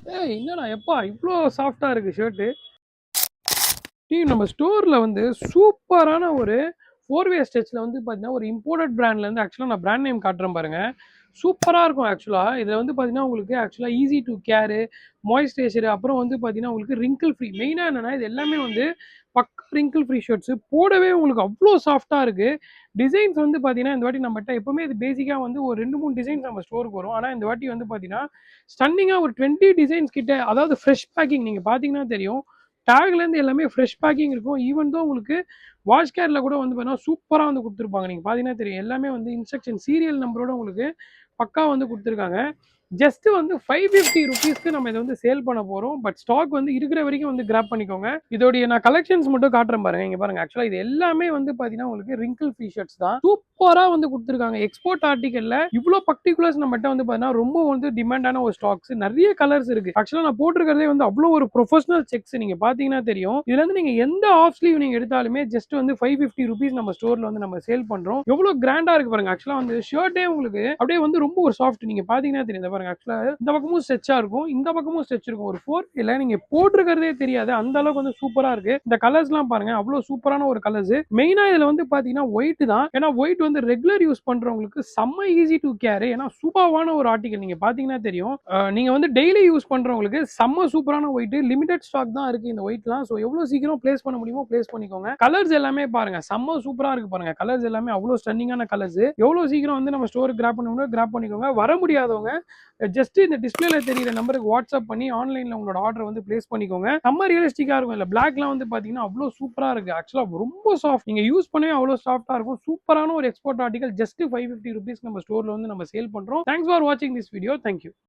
ஏய் என்னடா எப்பா இவ்ளோ சாஃப்ட்டா இருக்கு ஷர்ட்டு. நம்ம ஸ்டோர்ல வந்து சூப்பரான ஒரு 4 வே ஸ்ட்ரெச்ல வந்து பார்த்தீங்கன்னா, ஒரு இம்போர்ட்டட் பிராண்ட்லேருந்து ஆக்சுவலா நான் பிராண்ட் நேம் காட்டுறேன் பாருங்க. சூப்பரா இருக்கும் ஆக்சுவலா. இதுல வந்து பார்த்தீங்கன்னா, உங்களுக்கு ஆக்சுவலா ஈஸி டூ கேரு, மாய்ஸ்சரைசர் அப்புறம் வந்து பார்த்தீங்கன்னா, உங்களுக்கு ரிங்கிள் ஃப்ரீ. மெயினா என்னன்னா, இது எல்லாமே வந்து பக்கா ரிங்கிள் ஃப்ரீ ஷர்ட்ஸ். போடவே உங்களுக்கு அவ்ளோ சாஃப்ட்டா இருக்கு. டிசைன்ஸ் வந்து பார்த்தீங்கன்னா, இந்த வாட்டி நம்மட்ட எப்பவுமே இது பேசிக்கா வந்து ஒரு 2, 3 டிசைன்ஸ் நம்ம ஸ்டோருக்கு வரும். ஆனா இந்த வாட்டி வந்து பார்த்தீங்கன்னா, ஸ்டன்னிங்கா ஒரு 20 டிசைன்ஸ் கிட்ட அதாவது ஃப்ரெஷ் பேக்கிங் நீங்க பார்த்தீங்கன்னா தெரியும். டேக்லேருந்து எல்லாமே ஃப்ரெஷ் பேக்கிங் இருக்கும். ஈவன் தோ உங்களுக்கு வாஷ் கேர்ல கூட வந்து பார்த்தீங்கன்னா, சூப்பரா வந்து குடுத்துருப்பாங்க. நீங்க பார்த்தீங்கன்னா தெரியும். எல்லாமே வந்து இன்ஸ்ட்ரக்ஷன் சீரியல் நம்பரோட உங்களுக்கு பக்கா வந்து குடுத்துருக்காங்க. ஜஸ்ட் வந்து ₹550க்கு நம்ம இத வந்து சேல் பண்ண போறோம். பட் ஸ்டாக் வந்து இருக்கிற வரைக்கும் வந்து கிராப் பண்ணிக்கோங்க. இதோடைய நான் கலெக்ஷன்ஸ் மட்டும் காட்டுறேன் பாருங்க. இங்க பாருங்க. ஆக்சுவலா இது எல்லாமே வந்து பார்த்தீங்கன்னா, உங்களுக்கு ரிங்கிள் ஃப்ரீ ஷர்ட்ஸ் தான். சூப்பரா வந்து குடுத்துருக்காங்க. எக்ஸ்போர்ட் ஆர்டிகல்ல இவ்ளோ பர்ட்டிகுலர்ஸ் நம்மட்ட வந்து பார்த்தீங்கன்னா, ரொம்ப வந்து டிமாண்டான ஒரு ஸ்டாக்ஸ். நெறைய கலர்ஸ் இருக்கு. ஆக்சுவலா நான் போட்டிருக்கிறதே வந்து அவ்ளோ ஒரு ப்ரொஃபஷனல் செக்ஸ். நீங்க பார்த்தீங்கன்னா தெரியும். இதுல இருந்து நீங்க எந்த ஆஃப் ஸ்லீவ் நீங்க எடுத்தாலுமே ஜஸ்ட் வந்து ₹550 நம்ம ஸ்டோர்ல வந்து நம்ம சேல் பண்றோம். எவ்ளோ கிராண்டா இருக்கு பாருங்க. ஆக்சுவலா வந்து ஷர்ட்டே உங்களுக்கு அப்படியே வந்து ரொம்ப ஒரு சாஃப்ட். நீங்க பார்த்தீங்கன்னா தெரியும். இத பாருங்க. ஆக்சுவலா இந்த பக்கமும் ஸ்ட்ரெச்சா இருக்கும். இந்த பக்கமும் ஸ்ட்ரெச் இருக்கும். ஒரு 4 நீங்க போட்டிருக்கிறதே தெரியாது. அந்த அளவுக்கு வந்து சூப்பரா இருக்கு. இந்த கலர்ஸ்லாம் பாருங்க. அவ்ளோ சூப்பரான ஒரு கலர்ஸ். மெயினா இதுல வந்து பாத்தீங்கன்னா ஒயிட் தான். ஏன்னா ஒயிட் வந்து ரெகுலர் யூஸ் பண்றவங்களுக்கு செம்ம ஈஸி டு கேரி. ஏன்னா சூப்பரான ஒரு ஆர்டிகல். நீங்க பாத்தீங்கன்னா தெரியும். நீங்க வந்து டெய்லி யூஸ் பண்றவங்களுக்கு செம்ம சூப்பரான ஒயிட். லிமிடெட் ஸ்டாக் தான் இருக்கு இந்த ஒயிட்லாம். சோ எவ்வளவு சீக்கிரம் பிளேஸ் பண்ண முடியுமோ பிளேஸ் பண்ணிக்கோங்க. கலர்ஸ் எல்லாமே பாருங்க. செம்ம சூப்பரா இருக்கு பாருங்க. கலர்ஸ் எல்லாமே அவ்வளவு ஸ்டன்னிங்கான கலர்ஸ். எவ்வளவு சீக்கிரம் வந்து நம்ம ஸ்டோருக்கு கிராப் பண்ண முடியுமோ கிராப் பண்ணிக்கோங்க. வர முடியாதவங்க ஜஸ்ட் இந்த டிஸ்பிளேல தெரியிற நம்பருக்கு வாட்ஸ்அப் பண்ணி ஆன்லைன்ல உங்களோட ஆர்டர் வந்து பிளேஸ் பண்ணிக்கோங்க. செம்ம ரியலிஸ்டிக்கா இருக்கும். இல்ல பிளாக்லாம் வந்து பாத்தீங்கன்னா அவ்வளவு சூப்பரா இருக்கு. ஆக்சுவலா ரொம்ப சாஃப்ட். நீங்க யூஸ் பண்ணவே அவ்வளவு சாஃப்டா இருக்கும். சூப்பரான ஒரு எக்ஸ்போர்ட் ஆர்டிகல் ஜஸ்ட் ₹550 நம்ம ஸ்டோர்ல வந்து நம்ம சேல் பண்றோம். தேங்க்ஸ் ஃபார் வாட்சிங் திஸ் வீடியோ. Thank you.